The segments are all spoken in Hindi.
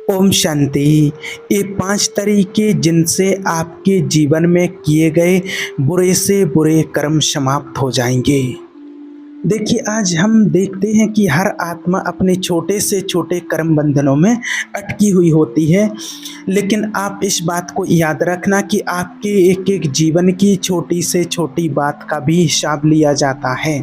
ओम शांति। ये 5 तरीके जिनसे आपके जीवन में किए गए बुरे से बुरे कर्म समाप्त हो जाएंगे। देखिए, आज हम देखते हैं कि हर आत्मा अपने छोटे से छोटे कर्म बंधनों में अटकी हुई होती है, लेकिन आप इस बात को याद रखना कि आपके एक एक जीवन की छोटी से छोटी बात का भी हिसाब लिया जाता है।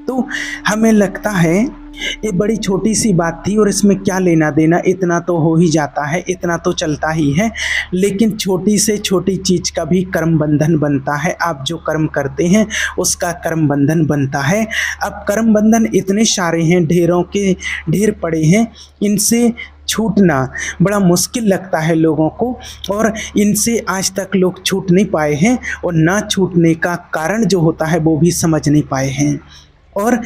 तो हमें लगता है ये बड़ी छोटी सी बात थी और इसमें क्या लेना देना, इतना तो हो ही जाता है, इतना तो चलता ही है। लेकिन छोटी से छोटी चीज़ का भी कर्म बंधन बनता है। आप जो कर्म करते हैं उसका कर्म बंधन बनता है। अब कर्म बंधन इतने सारे हैं, ढेरों के ढेर पड़े हैं, इनसे छूटना बड़ा मुश्किल लगता है लोगों को, और इनसे आज तक लोग छूट नहीं पाए हैं, और ना छूटने का कारण जो होता है वो भी समझ नहीं पाए हैं। और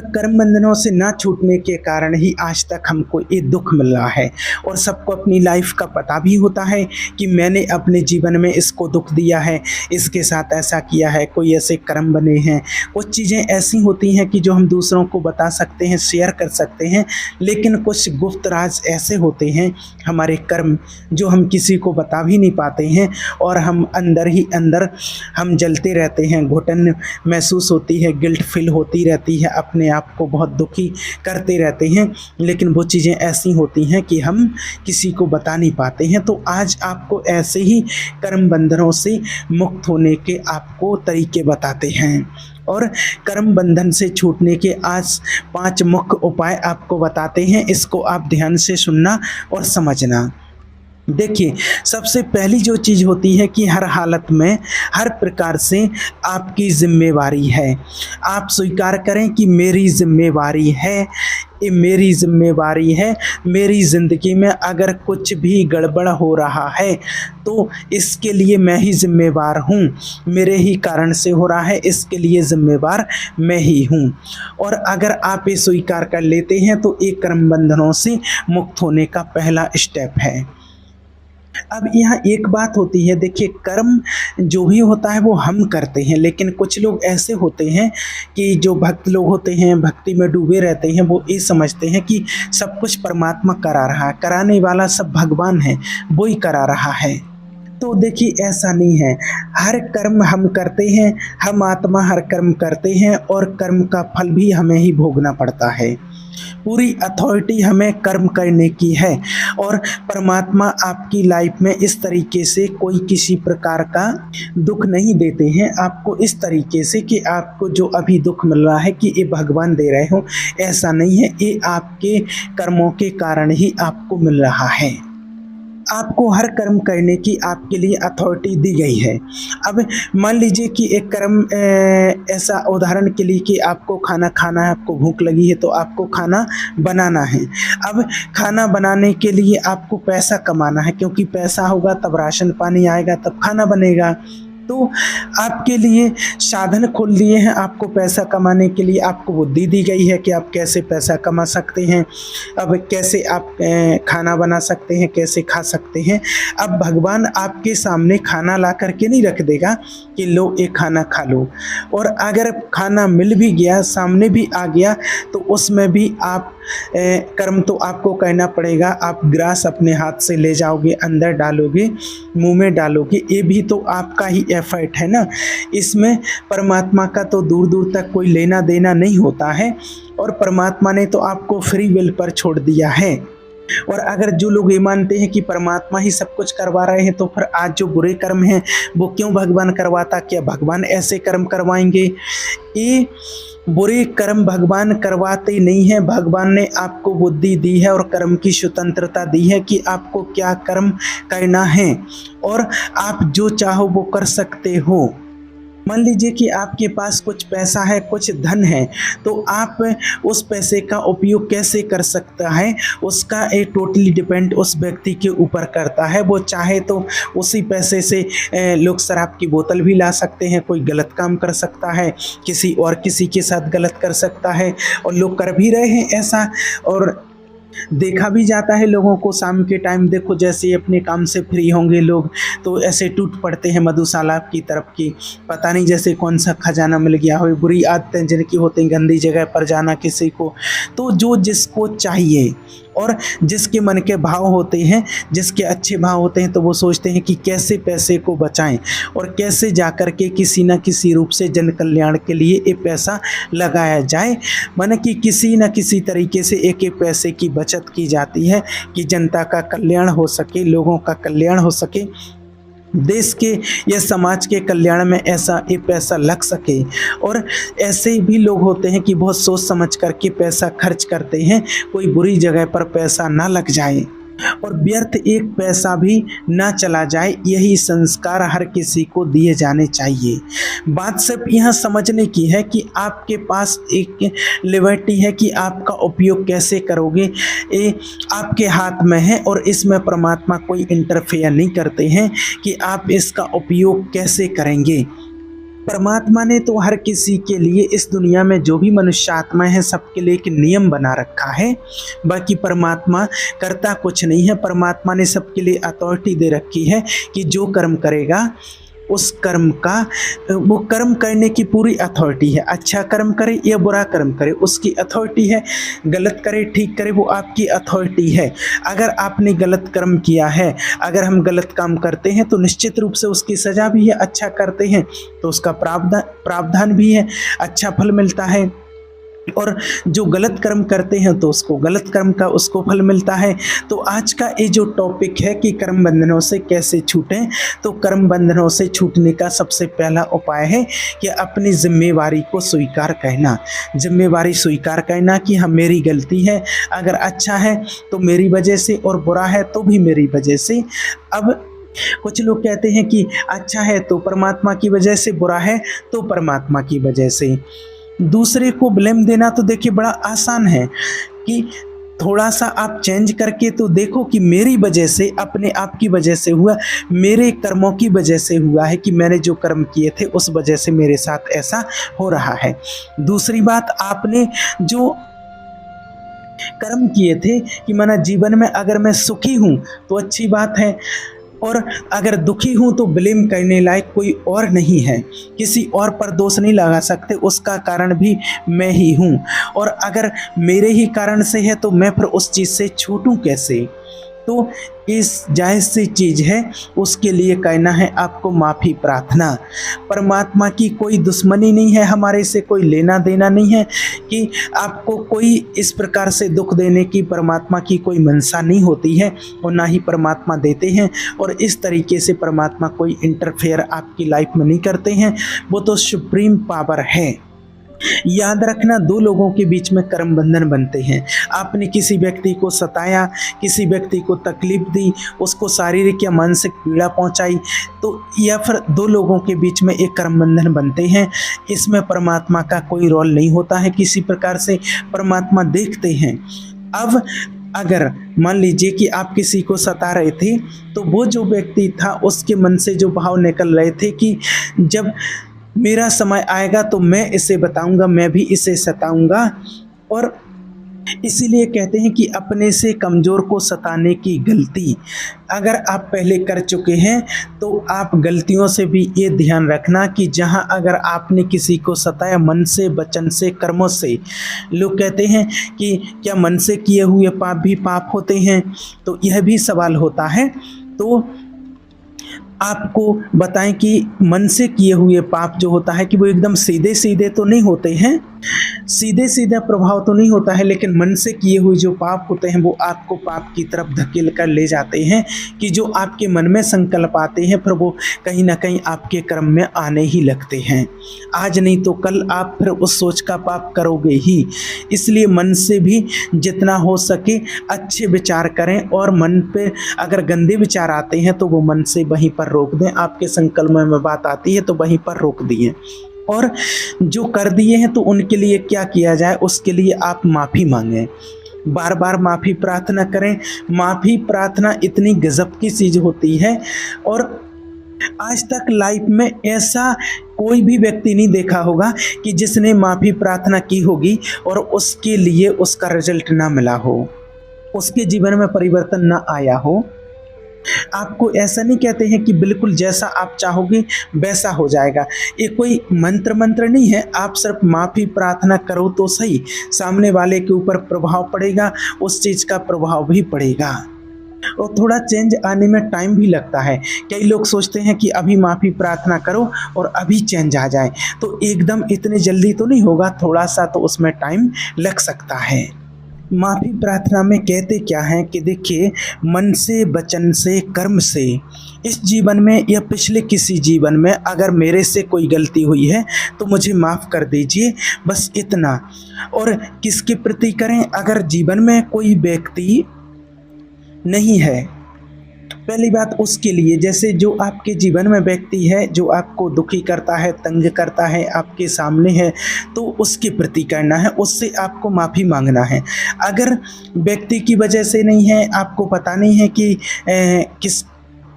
कर्म बंधनों से ना छूटने के कारण ही आज तक हमको ये दुख मिल रहा है। और सबको अपनी लाइफ का पता भी होता है कि मैंने अपने जीवन में इसको दुख दिया है, इसके साथ ऐसा किया है, कोई ऐसे कर्म बने हैं। कुछ चीज़ें ऐसी होती हैं कि जो हम दूसरों को बता सकते हैं, शेयर कर सकते हैं, लेकिन कुछ गुप्त राज ऐसे होते हैं हमारे कर्म जो हम किसी को बता भी नहीं पाते हैं, और हम अंदर ही अंदर हम जलते रहते हैं, घुटन महसूस होती है, गिल्ट फील होती रहती है, अपने आप को बहुत दुखी करते रहते हैं। लेकिन वो चीज़ें ऐसी होती हैं कि हम किसी को बता नहीं पाते हैं। तो आज आपको ऐसे ही कर्म बंधनों से मुक्त होने के आपको तरीके बताते हैं, और कर्म बंधन से छूटने के आज 5 मुख्य उपाय आपको बताते हैं। इसको आप ध्यान से सुनना और समझना। देखिए, सबसे पहली जो चीज़ होती है कि हर हालत में, हर प्रकार से आपकी जिम्मेवारी है। आप स्वीकार करें कि मेरी जिम्मेवारी है, ये मेरी जिम्मेवारी है। मेरी ज़िंदगी में अगर कुछ भी गड़बड़ हो रहा है तो इसके लिए मैं ही जिम्मेवार हूँ, मेरे ही कारण से हो रहा है, इसके लिए जिम्मेवार मैं ही हूँ। और अगर आप ये स्वीकार कर लेते हैं तो ये कर्म बंधनों से मुक्त होने का पहला स्टेप है। अब यहाँ एक बात होती है, देखिए, कर्म जो भी होता है वो हम करते हैं, लेकिन कुछ लोग ऐसे होते हैं कि जो भक्त लोग होते हैं, भक्ति में डूबे रहते हैं, वो ये समझते हैं कि सब कुछ परमात्मा करा रहा है, कराने वाला सब भगवान है, वो ही करा रहा है। तो देखिए, ऐसा नहीं है। हर कर्म हम करते हैं, हम आत्मा हर कर्म करते हैं, और कर्म का फल भी हमें ही भोगना पड़ता है। पूरी अथॉरिटी हमें कर्म करने की है, और परमात्मा आपकी लाइफ में इस तरीके से कोई किसी प्रकार का दुख नहीं देते हैं आपको, इस तरीके से कि आपको जो अभी दुख मिल रहा है कि ये भगवान दे रहे हो, ऐसा नहीं है। ये आपके कर्मों के कारण ही आपको मिल रहा है। आपको हर कर्म करने की आपके लिए अथॉरिटी दी गई है। अब मान लीजिए कि एक कर्म ऐसा, उदाहरण के लिए, कि आपको खाना खाना है, आपको भूख लगी है तो आपको खाना बनाना है। अब खाना बनाने के लिए आपको पैसा कमाना है, क्योंकि पैसा होगा तब राशन पानी आएगा, तब खाना बनेगा। तो आपके लिए साधन खोल दिए हैं, आपको पैसा कमाने के लिए आपको बुद्धि दी गई है कि आप कैसे पैसा कमा सकते हैं, अब कैसे आप खाना बना सकते हैं, कैसे खा सकते हैं। अब भगवान आपके सामने खाना ला करके नहीं रख देगा कि लो ये खाना खा लो, और अगर खाना मिल भी गया, सामने भी आ गया, तो उसमें भी आप कर्म तो आपको करना पड़ेगा। आप ग्रास अपने हाथ से ले जाओगे, अंदर डालोगे, मुंह में डालोगे, ये भी तो आपका ही एफर्ट है ना। इसमें परमात्मा का तो दूर दूर तक कोई लेना देना नहीं होता है, और परमात्मा ने तो आपको फ्री विल पर छोड़ दिया है। और अगर जो लोग ये मानते हैं कि परमात्मा ही सब कुछ करवा रहे हैं, तो फिर आज जो बुरे कर्म हैं वो क्यों भगवान करवाता? क्या भगवान ऐसे कर्म करवाएंगे? ये बुरे कर्म भगवान करवाते नहीं हैं। भगवान ने आपको बुद्धि दी है और कर्म की स्वतंत्रता दी है कि आपको क्या कर्म करना है, और आप जो चाहो वो कर सकते हो। मान लीजिए कि आपके पास कुछ पैसा है, कुछ धन है, तो आप उस पैसे का उपयोग कैसे कर सकता है, उसका एक टोटली डिपेंड उस व्यक्ति के ऊपर करता है। वो चाहे तो उसी पैसे से लोग शराब की बोतल भी ला सकते हैं, कोई गलत काम कर सकता है, किसी और किसी के साथ गलत कर सकता है, और लोग कर भी रहे हैं ऐसा। और देखा भी जाता है लोगों को, शाम के टाइम देखो, जैसे ही अपने काम से फ्री होंगे लोग तो ऐसे टूट पड़ते हैं मधुशाला की तरफ की, पता नहीं जैसे कौन सा खजाना मिल गया हो। बुरी आदतें जिनकी होती हैं, गंदी जगह पर जाना किसी को, तो जो जिसको चाहिए और जिसके मन के भाव होते हैं, जिसके अच्छे भाव होते हैं, तो वो सोचते हैं कि कैसे पैसे को बचाएं और कैसे जाकर के किसी न किसी रूप से जन कल्याण के लिए ये पैसा लगाया जाए। माने कि किसी न किसी तरीके से एक एक पैसे की बचत की जाती है कि जनता का कल्याण हो सके, लोगों का कल्याण हो सके, देश के या समाज के कल्याण में ऐसा ये पैसा लग सके। और ऐसे भी लोग होते हैं कि बहुत सोच समझ करके पैसा खर्च करते हैं, कोई बुरी जगह पर पैसा ना लग जाए और व्यर्थ एक पैसा भी ना चला जाए। यही संस्कार हर किसी को दिए जाने चाहिए। बात सिर्फ यहाँ समझने की है कि आपके पास एक लिबर्टी है कि आपका उपयोग कैसे करोगे, ये आपके हाथ में है और इसमें परमात्मा कोई इंटरफेयर नहीं करते हैं कि आप इसका उपयोग कैसे करेंगे। परमात्मा ने तो हर किसी के लिए इस दुनिया में जो भी मनुष्य आत्मा है सबके लिए एक नियम बना रखा है। बाकी परमात्मा करता कुछ नहीं है। परमात्मा ने सबके लिए अथॉरिटी दे रखी है कि जो कर्म करेगा उस कर्म का वो कर्म करने की पूरी अथॉरिटी है। अच्छा कर्म करे या बुरा कर्म करे उसकी अथॉरिटी है, गलत करे ठीक करे वो आपकी अथॉरिटी है। अगर आपने गलत कर्म किया है, अगर हम गलत काम करते हैं तो निश्चित रूप से उसकी सज़ा भी है। अच्छा करते हैं तो उसका प्रावधान भी है, अच्छा फल मिलता है। और जो गलत कर्म करते हैं तो उसको गलत कर्म का उसको फल मिलता है। तो आज का ये जो टॉपिक है कि कर्म बंधनों से कैसे छूटें, तो कर्म बंधनों से छूटने का सबसे पहला उपाय है कि अपनी जिम्मेवारी को स्वीकार करना। जिम्मेवारी स्वीकार करना कि हाँ मेरी गलती है, अगर अच्छा है तो मेरी वजह से और बुरा है तो भी मेरी वजह से। अब कुछ लोग कहते हैं कि अच्छा है तो परमात्मा की वजह से, बुरा है तो परमात्मा की वजह से। दूसरे को ब्लेम देना तो देखिए बड़ा आसान है कि थोड़ा सा आप चेंज करके तो देखो कि मेरी वजह से, अपने आप की वजह से हुआ, मेरे कर्मों की वजह से हुआ है कि मैंने जो कर्म किए थे उस वजह से मेरे साथ ऐसा हो रहा है। दूसरी बात, आपने जो कर्म किए थे कि माना जीवन में अगर मैं सुखी हूँ तो अच्छी बात है, और अगर दुखी हूँ तो ब्लेम करने लायक कोई और नहीं है, किसी और पर दोष नहीं लगा सकते, उसका कारण भी मैं ही हूँ। और अगर मेरे ही कारण से है तो मैं फिर उस चीज़ से छूटूँ कैसे। तो इस जायज़ सी चीज़ है, उसके लिए कहना है आपको माफ़ी प्रार्थना। परमात्मा की कोई दुश्मनी नहीं है, हमारे से कोई लेना देना नहीं है कि आपको कोई इस प्रकार से दुख देने की परमात्मा की कोई मंशा नहीं होती है और ना ही परमात्मा देते हैं। और इस तरीके से परमात्मा कोई इंटरफेयर आपकी लाइफ में नहीं करते हैं, वो तो सुप्रीम पावर है। याद रखना, दो लोगों के बीच में कर्म बंधन बनते हैं। आपने किसी व्यक्ति को सताया, किसी व्यक्ति को तकलीफ दी, उसको शारीरिक या मानसिक पीड़ा पहुंचाई, तो या फिर दो लोगों के बीच में एक कर्म बंधन बनते हैं। इसमें परमात्मा का कोई रोल नहीं होता है, किसी प्रकार से परमात्मा देखते हैं। अब अगर मान लीजिए कि आप किसी को सता रहे थे तो वो जो व्यक्ति था उसके मन से जो भाव निकल रहे थे कि जब मेरा समय आएगा तो मैं इसे बताऊंगा, मैं भी इसे सताऊंगा। और इसीलिए कहते हैं कि अपने से कमज़ोर को सताने की गलती अगर आप पहले कर चुके हैं तो आप गलतियों से भी ये ध्यान रखना कि जहां अगर आपने किसी को सताया मन से, वचन से, कर्मों से, लोग कहते हैं कि क्या मन से किए हुए पाप भी पाप होते हैं, तो यह भी सवाल होता है। तो आपको बताएं कि मन से किए हुए पाप जो होता है कि वो एकदम सीधे सीधे तो नहीं होते हैं, सीधे सीधे प्रभाव तो नहीं होता है, लेकिन मन से किए हुए जो पाप होते हैं वो आपको पाप की तरफ धकेल कर ले जाते हैं कि जो आपके मन में संकल्प आते हैं फिर वो कहीं ना कहीं आपके कर्म में आने ही लगते हैं। आज नहीं तो कल आप फिर उस सोच का पाप करोगे ही। इसलिए मन से भी जितना हो सके अच्छे विचार करें, और मन पे अगर गंदे विचार आते हैं तो वो मन से वहीं पर रोक दें। आपके संकल्प में बात आती है तो वहीं पर रोक दिए, और जो कर दिए हैं तो उनके लिए क्या किया जाए, उसके लिए आप माफ़ी मांगें, बार बार माफ़ी प्रार्थना करें। माफ़ी प्रार्थना इतनी गजब की चीज़ होती है, और आज तक लाइफ में ऐसा कोई भी व्यक्ति नहीं देखा होगा कि जिसने माफ़ी प्रार्थना की होगी और उसके लिए उसका रिजल्ट ना मिला हो, उसके जीवन में परिवर्तन ना आया हो। आपको ऐसा नहीं कहते हैं कि बिल्कुल जैसा आप चाहोगे वैसा हो जाएगा। ये कोई मंत्र नहीं है, आप सिर्फ माफ़ी प्रार्थना करो तो सही, सामने वाले के ऊपर प्रभाव पड़ेगा, उस चीज़ का प्रभाव भी पड़ेगा। और थोड़ा चेंज आने में टाइम भी लगता है। कई लोग सोचते हैं कि अभी माफ़ी प्रार्थना करो और अभी चेंज आ जाए, तो एकदम इतने जल्दी तो नहीं होगा, थोड़ा-सा तो उसमें टाइम लग सकता है। माफ़ी प्रार्थना में कहते क्या हैं कि देखिए, मन से, वचन से, कर्म से, इस जीवन में या पिछले किसी जीवन में अगर मेरे से कोई गलती हुई है तो मुझे माफ़ कर दीजिए, बस इतना। और किसके प्रति करें? अगर जीवन में कोई व्यक्ति नहीं है, पहली बात उसके लिए, जैसे जो आपके जीवन में व्यक्ति है जो आपको दुखी करता है, तंग करता है, आपके सामने है, तो उसके प्रति करना है, उससे आपको माफ़ी मांगना है। अगर व्यक्ति की वजह से नहीं है, आपको पता नहीं है कि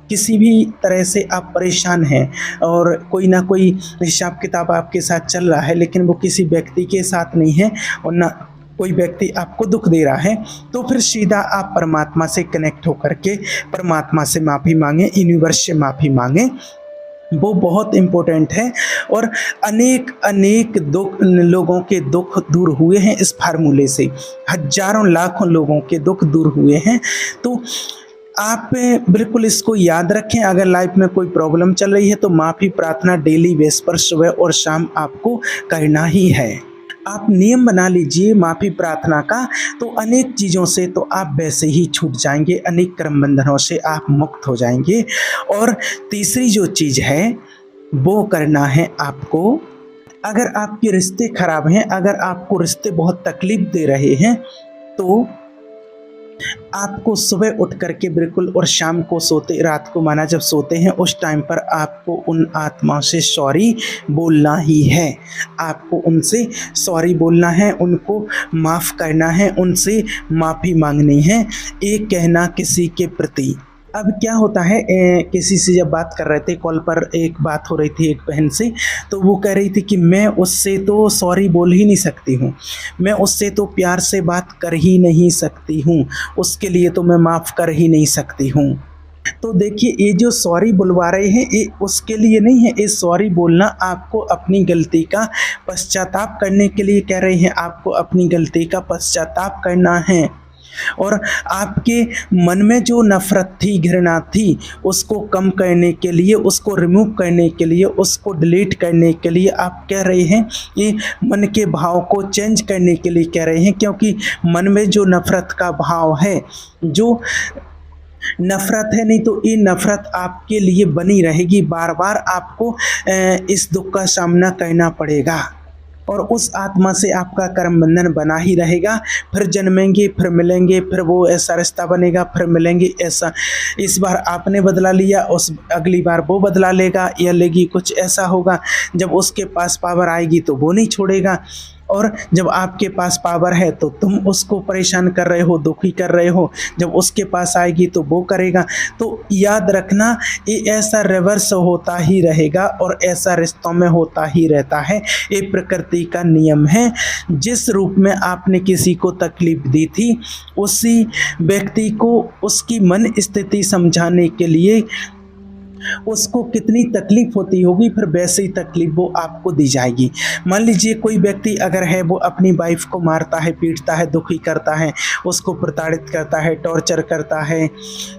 किसी भी तरह से आप परेशान हैं और कोई ना कोई हिसाब किताब आपके साथ चल रहा है, लेकिन वो किसी व्यक्ति के साथ नहीं है और ना कोई व्यक्ति आपको दुख दे रहा है, तो फिर सीधा आप परमात्मा से कनेक्ट होकर के परमात्मा से माफ़ी मांगें, यूनिवर्स से माफ़ी मांगें। वो बहुत इम्पोर्टेंट है। और अनेक लोगों के दुख दूर हुए हैं इस फार्मूले से, हज़ारों लाखों लोगों के दुख दूर हुए हैं। तो आप बिल्कुल इसको याद रखें। अगर लाइफ में कोई प्रॉब्लम चल रही है तो माफ़ी प्रार्थना डेली बेस पर सुबह और शाम आपको करना ही है। आप नियम बना लीजिए माफ़ी प्रार्थना का, तो अनेक चीज़ों से तो आप वैसे ही छूट जाएंगे, अनेक कर्म बंधनों से आप मुक्त हो जाएंगे। और तीसरी जो चीज़ है वो करना है आपको, अगर आपके रिश्ते खराब हैं, अगर आपको रिश्ते बहुत तकलीफ़ दे रहे हैं, तो आपको सुबह उठ करके बिल्कुल, और शाम को सोते, रात को माना जब सोते हैं उस टाइम पर आपको उन आत्माओं से सॉरी बोलना ही है। आपको उनसे सॉरी बोलना है, उनको माफ़ करना है, उनसे माफ़ी मांगनी है, एक कहना किसी के प्रति। अब क्या होता है, किसी से जब बात कर रहे थे कॉल पर, एक बात हो रही थी एक बहन से, तो वो कह रही थी कि मैं उससे तो सॉरी बोल ही नहीं सकती हूँ, मैं उससे तो प्यार से बात कर ही नहीं सकती हूँ, उसके लिए तो मैं माफ़ कर ही नहीं सकती हूँ। तो देखिए, ये जो सॉरी बुलवा रहे हैं ये उसके लिए नहीं है, ये सॉरी बोलना आपको अपनी गलती का पश्चाताप करने के लिए कह रहे हैं, आपको अपनी गलती का पश्चाताप करना है। और आपके मन में जो नफ़रत थी, घृणा थी, उसको कम करने के लिए, उसको रिमूव करने के लिए, उसको डिलीट करने के लिए आप कह रहे हैं, ये मन के भाव को चेंज करने के लिए कह रहे हैं। क्योंकि मन में जो नफ़रत का भाव है, जो नफ़रत है, नहीं तो ये नफ़रत आपके लिए बनी रहेगी, बार बार आपको इस दुख का सामना करना पड़ेगा और उस आत्मा से आपका कर्म बंधन बना ही रहेगा। फिर जन्मेंगे, फिर मिलेंगे, फिर वो ऐसा रिश्ता बनेगा, फिर मिलेंगे, ऐसा इस बार आपने बदला लिया, उस अगली बार वो बदला लेगा या लेगी, कुछ ऐसा होगा। जब उसके पास पावर आएगी तो वो नहीं छोड़ेगा, और जब आपके पास पावर है तो तुम उसको परेशान कर रहे हो, दुखी कर रहे हो, जब उसके पास आएगी तो वो करेगा। तो याद रखना, ये ऐसा रिवर्स होता ही रहेगा और ऐसा रिश्तों में होता ही रहता है। ये प्रकृति का नियम है। जिस रूप में आपने किसी को तकलीफ दी थी, उसी व्यक्ति को उसकी मन स्थिति समझाने के लिए उसको कितनी तकलीफ होती होगी, फिर वैसे ही तकलीफ वो आपको दी जाएगी। मान लीजिए कोई व्यक्ति अगर है, वो अपनी वाइफ को मारता है, पीटता है, दुखी करता है, उसको प्रताड़ित करता है, टॉर्चर करता है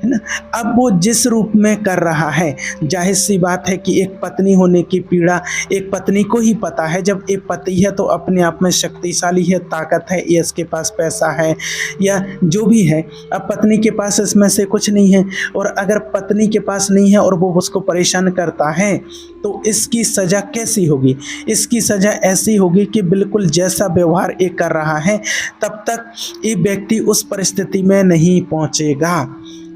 ना। अब वो जिस रूप में कर रहा है, जाहिर सी बात है कि एक पत्नी होने की पीड़ा एक पत्नी को ही पता है। जब एक पति है तो अपने आप में शक्तिशाली है, ताकत है, या इसके पास पैसा है या जो भी है। अब पत्नी के पास इसमें से कुछ नहीं है, और अगर पत्नी के पास नहीं है और वो उसको परेशान करता है, तो इसकी सज़ा कैसी होगी? इसकी सज़ा ऐसी होगी कि बिल्कुल जैसा व्यवहार ये कर रहा है, तब तक ये व्यक्ति उस परिस्थिति में नहीं पहुंचेगा।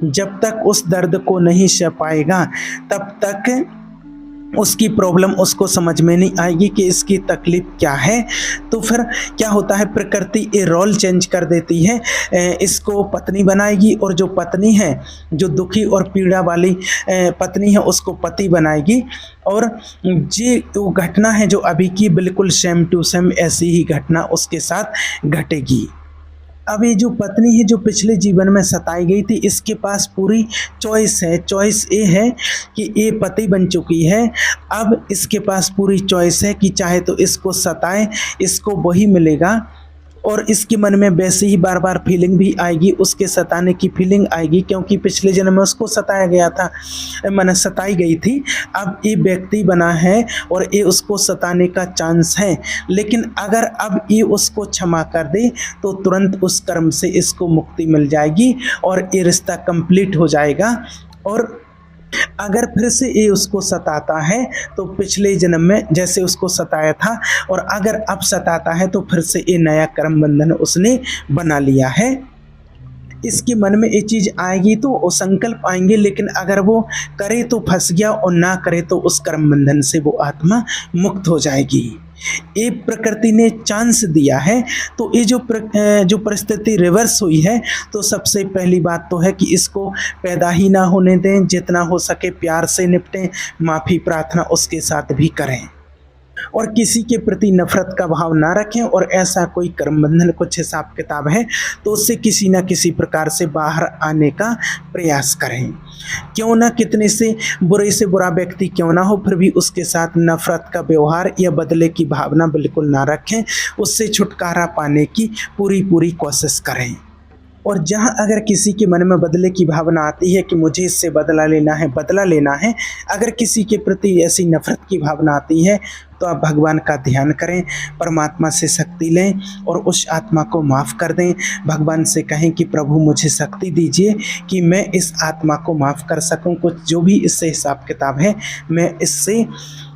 जब तक उस दर्द को नहीं सह पाएगा, तब तक उसकी प्रॉब्लम उसको समझ में नहीं आएगी कि इसकी तकलीफ़ क्या है। तो फिर क्या होता है, प्रकृति ये रोल चेंज कर देती है, इसको पत्नी बनाएगी, और जो पत्नी है, जो दुखी और पीड़ा वाली पत्नी है, उसको पति बनाएगी। और ये वो घटना है जो अभी की, बिल्कुल सेम टू सेम ऐसी ही घटना उसके साथ घटेगी। अब ये जो पत्नी है जो पिछले जीवन में सताई गई थी, इसके पास पूरी चॉइस है। चॉइस ये है कि ये पति बन चुकी है, अब इसके पास पूरी चॉइस है कि चाहे तो इसको सताए, इसको वही मिलेगा और इसके मन में वैसे ही बार बार फीलिंग भी आएगी, उसके सताने की फीलिंग आएगी, क्योंकि पिछले जन्म में उसको सताया गया था, मन सताई गई थी। अब ये व्यक्ति बना है और ये उसको सताने का चांस है, लेकिन अगर अब ये उसको क्षमा कर दे तो तुरंत उस कर्म से इसको मुक्ति मिल जाएगी और ये रिश्ता कंप्लीट हो जाएगा। और अगर फिर से ये उसको सताता है तो पिछले जन्म में जैसे उसको सताया था, और अगर अब सताता है तो फिर से ये नया कर्म बंधन उसने बना लिया है। इसके मन में ये चीज़ आएगी तो वो संकल्प आएंगे, लेकिन अगर वो करे तो फंस गया और ना करे तो उस कर्म बंधन से वो आत्मा मुक्त हो जाएगी। ये प्रकृति ने चांस दिया है, तो ये जो परिस्थिति रिवर्स हुई है, तो सबसे पहली बात तो है कि इसको पैदा ही ना होने दें, जितना हो सके प्यार से निपटें, माफ़ी प्रार्थना उसके साथ भी करें और किसी के प्रति नफरत का भाव ना रखें। और ऐसा कोई कर्म बंधन कुछ हिसाब किताब है तो उससे किसी न किसी प्रकार से बाहर आने का प्रयास करें। क्यों ना कितने से बुरा व्यक्ति क्यों ना हो, फिर भी उसके साथ नफरत का व्यवहार या बदले की भावना बिल्कुल ना रखें, उससे छुटकारा पाने की पूरी कोशिश करें। और जहाँ अगर किसी के मन में बदले की भावना आती है कि मुझे इससे बदला लेना है, अगर किसी के प्रति ऐसी नफरत की भावना आती है तो आप भगवान का ध्यान करें, परमात्मा से शक्ति लें और उस आत्मा को माफ़ कर दें। भगवान से कहें कि प्रभु मुझे शक्ति दीजिए कि मैं इस आत्मा को माफ़ कर सकूं, कुछ जो भी इससे हिसाब किताब है मैं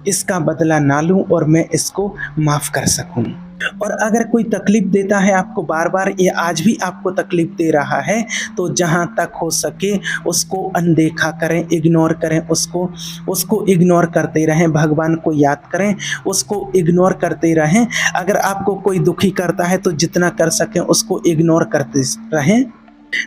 इसका बदला ना लूं और मैं इसको माफ़ कर सकूं। और अगर कोई तकलीफ़ देता है आपको बार बार, ये आज भी आपको तकलीफ़ दे रहा है, तो जहाँ तक हो सके उसको अनदेखा करें, इग्नोर करें, उसको इग्नोर करते रहें। भगवान को याद करें, उसको इग्नोर करते रहें। अगर आपको कोई दुखी करता है तो जितना कर सकें उसको इग्नोर करते रहें।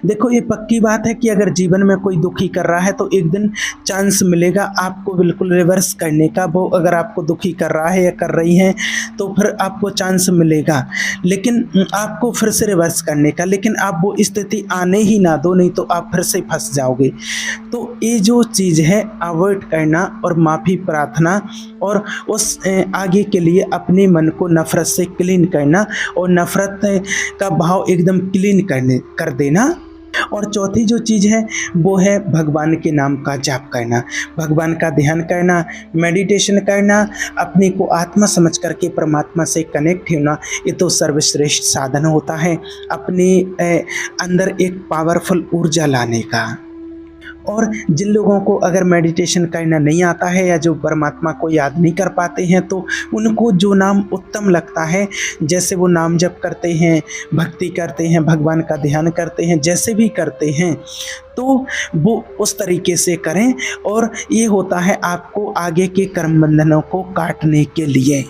देखो ये पक्की बात है कि अगर जीवन में कोई दुखी कर रहा है तो एक दिन चांस मिलेगा आपको बिल्कुल रिवर्स करने का। वो अगर आपको दुखी कर रहा है या कर रही है तो फिर आपको चांस मिलेगा, लेकिन आपको फिर से रिवर्स करने का, लेकिन आप वो स्थिति आने ही ना दो, नहीं तो आप फिर से फंस जाओगे। तो ये जो चीज़ है अवॉइड करना और माफ़ी प्रार्थना और उस आगे के लिए अपने मन को नफ़रत से क्लीन करना और नफ़रत का भाव एकदम क्लीन कर देना। और चौथी जो चीज़ है वो है भगवान के नाम का जाप करना, भगवान का ध्यान करना, मेडिटेशन करना, अपने को आत्मा समझ करके परमात्मा से कनेक्ट होना। ये तो सर्वश्रेष्ठ साधन होता है अपने अंदर एक पावरफुल ऊर्जा लाने का। और जिन लोगों को अगर मेडिटेशन करना नहीं आता है या जो परमात्मा को याद नहीं कर पाते हैं, तो उनको जो नाम उत्तम लगता है, जैसे वो नाम जप करते हैं, भक्ति करते हैं, भगवान का ध्यान करते हैं, जैसे भी करते हैं, तो वो उस तरीके से करें। और ये होता है आपको आगे के कर्म बंधनों को काटने के लिए।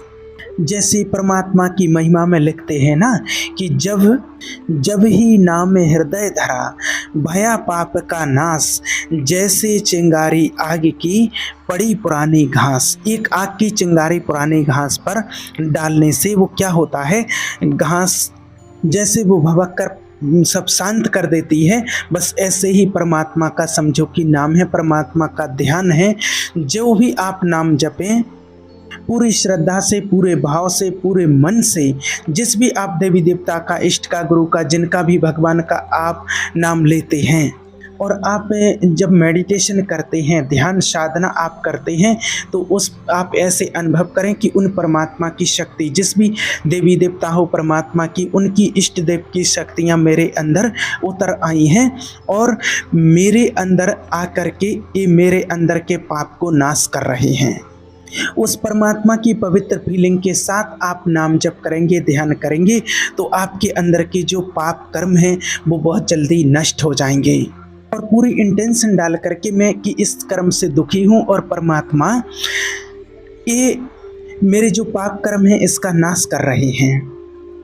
जैसे परमात्मा की महिमा में लिखते हैं ना कि जब ही नाम हृदय धरा भया पाप का नाश, जैसे चिंगारी आग की पड़ी पुरानी घास। एक आग की चिंगारी पुरानी घास पर डालने से वो क्या होता है, घास जैसे वो भभक कर सब शांत कर देती है, बस ऐसे ही परमात्मा का समझो कि नाम है, परमात्मा का ध्यान है। जो भी आप नाम जपें पूरी श्रद्धा से, पूरे भाव से, पूरे मन से, जिस भी आप देवी देवता का, इष्ट का, गुरु का, जिनका भी भगवान का आप नाम लेते हैं, और आप जब मेडिटेशन करते हैं, ध्यान साधना आप करते हैं, तो आप ऐसे अनुभव करें कि उन परमात्मा की शक्ति, जिस भी देवी देवता हो परमात्मा की, उनकी इष्ट देव की शक्तियाँ मेरे अंदर उतर आई हैं और मेरे अंदर आकर के ये मेरे अंदर के पाप को नाश कर रहे हैं। उस परमात्मा की पवित्र फीलिंग के साथ आप नाम जप करेंगे, ध्यान करेंगे, तो आपके अंदर के जो पाप कर्म हैं वो बहुत जल्दी नष्ट हो जाएंगे। और पूरी इंटेंशन डाल करके मैं कि इस कर्म से दुखी हूँ और परमात्मा ये मेरे जो पाप कर्म हैं इसका नाश कर रहे हैं।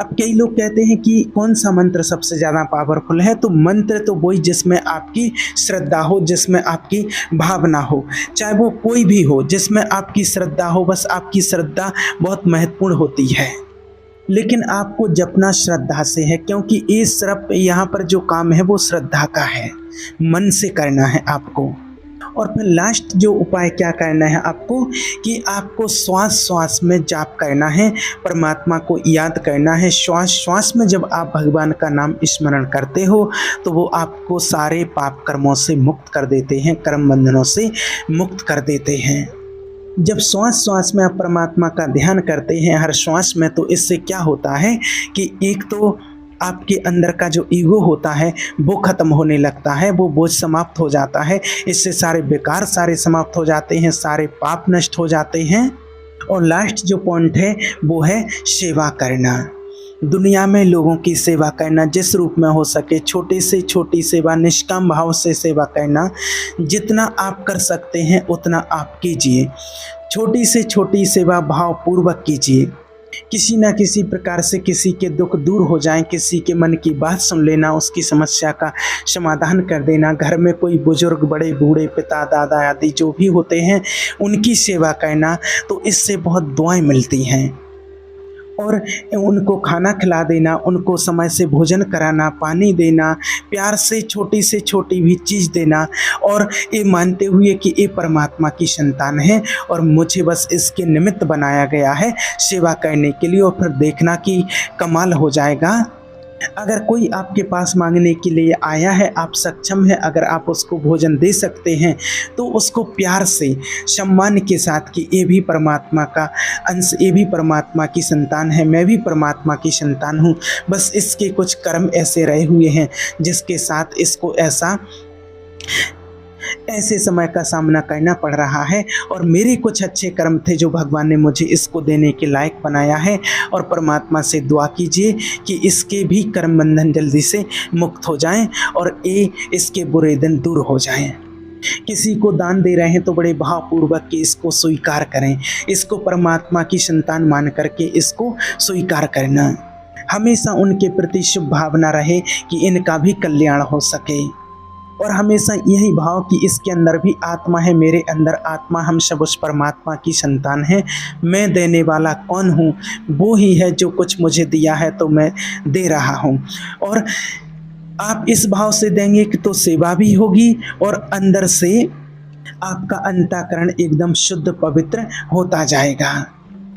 अब कई लोग कहते हैं कि कौन सा मंत्र सबसे ज़्यादा पावरफुल है, तो मंत्र तो वही जिसमें आपकी श्रद्धा हो, जिसमें आपकी भावना हो, चाहे वो कोई भी हो, जिसमें आपकी श्रद्धा हो, बस आपकी श्रद्धा बहुत महत्वपूर्ण होती है। लेकिन आपको जपना श्रद्धा से है, क्योंकि ये सिर्फ यहाँ पर जो काम है वो श्रद्धा का है, मन से करना है आपको। और फिर लास्ट जो उपाय क्या करना है आपको, कि आपको श्वास श्वास में जाप करना है, परमात्मा को याद करना है। श्वास श्वास में जब आप भगवान का नाम स्मरण करते हो तो वो आपको सारे पाप कर्मों से मुक्त कर देते हैं, कर्म बंधनों से मुक्त कर देते हैं। जब श्वास श्वास में आप परमात्मा का ध्यान करते हैं हर श्वास में, तो इससे क्या होता है कि एक तो आपके अंदर का जो ईगो होता है वो ख़त्म होने लगता है, वो बोझ समाप्त हो जाता है। इससे सारे बेकार सारे समाप्त हो जाते हैं, सारे पाप नष्ट हो जाते हैं। और लास्ट जो पॉइंट है वो है सेवा करना। दुनिया में लोगों की सेवा करना, जिस रूप में हो सके, छोटी से छोटी सेवा, निष्काम भाव से सेवा करना। जितना आप कर सकते हैं उतना आप कीजिए, छोटी से छोटी सेवा भावपूर्वक कीजिए। किसी न किसी प्रकार से किसी के दुख दूर हो जाएं, किसी के मन की बात सुन लेना, उसकी समस्या का समाधान कर देना। घर में कोई बुजुर्ग, बड़े बूढ़े, पिता, दादा आदि जो भी होते हैं उनकी सेवा करना, तो इससे बहुत दुआएं मिलती हैं। और उनको खाना खिला देना, उनको समय से भोजन कराना, पानी देना, प्यार से छोटी भी चीज़ देना, और ये मानते हुए कि ये परमात्मा की संतान है और मुझे बस इसके निमित्त बनाया गया है सेवा करने के लिए। और फिर देखना कि कमाल हो जाएगा। अगर कोई आपके पास मांगने के लिए आया है, आप सक्षम हैं, अगर आप उसको भोजन दे सकते हैं तो उसको प्यार से, सम्मान के साथ कि ये भी परमात्मा का अंश, ये भी परमात्मा की संतान है, मैं भी परमात्मा की संतान हूँ, बस इसके कुछ कर्म ऐसे रहे हुए हैं जिसके साथ इसको ऐसे समय का सामना करना पड़ रहा है, और मेरे कुछ अच्छे कर्म थे जो भगवान ने मुझे इसको देने के लायक बनाया है। और परमात्मा से दुआ कीजिए कि इसके भी कर्म बंधन जल्दी से मुक्त हो जाएं और इसके बुरे दिन दूर हो जाएं। किसी को दान दे रहे हैं तो बड़े भावपूर्वक कि इसको स्वीकार करें, इसको परमात्मा की संतान मान करके इसको स्वीकार करना। हमेशा उनके प्रति शुभ भावना रहे कि इनका भी कल्याण हो सके, और हमेशा यही भाव कि इसके अंदर भी आत्मा है, मेरे अंदर आत्मा, हम सब उस परमात्मा की संतान हैं। मैं देने वाला कौन हूँ? वो ही है जो कुछ मुझे दिया है तो मैं दे रहा हूँ। और आप इस भाव से देंगे कि तो सेवा भी होगी और अंदर से आपका अंतःकरण एकदम शुद्ध पवित्र होता जाएगा।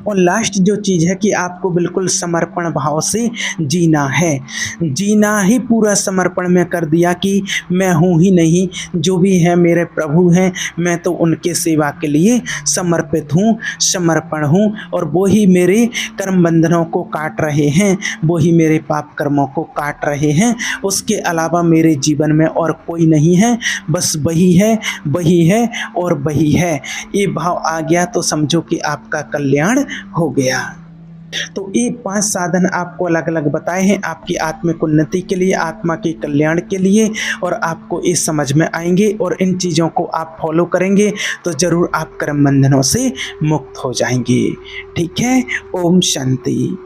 और लास्ट जो चीज़ है कि आपको बिल्कुल समर्पण भाव से जीना है, जीना ही पूरा समर्पण में कर दिया कि मैं हूँ ही नहीं, जो भी है मेरे प्रभु हैं, मैं तो उनके सेवा के लिए समर्पित हूँ, समर्पण हूँ, और वो ही मेरे कर्म बंधनों को काट रहे हैं, वो ही मेरे पाप कर्मों को काट रहे हैं। उसके अलावा मेरे जीवन में और कोई नहीं है, बस वही है, वही है और वही है। ये भाव आ गया तो समझो कि आपका कल्याण हो गया। तो ये 5 साधन आपको अलग अलग बताए हैं आपकी आत्मिक उन्नति के लिए, आत्मा के कल्याण के लिए, और आपको ये समझ में आएंगे और इन चीज़ों को आप फॉलो करेंगे तो ज़रूर आप कर्म बंधनों से मुक्त हो जाएंगे। ठीक है, ओम शांति।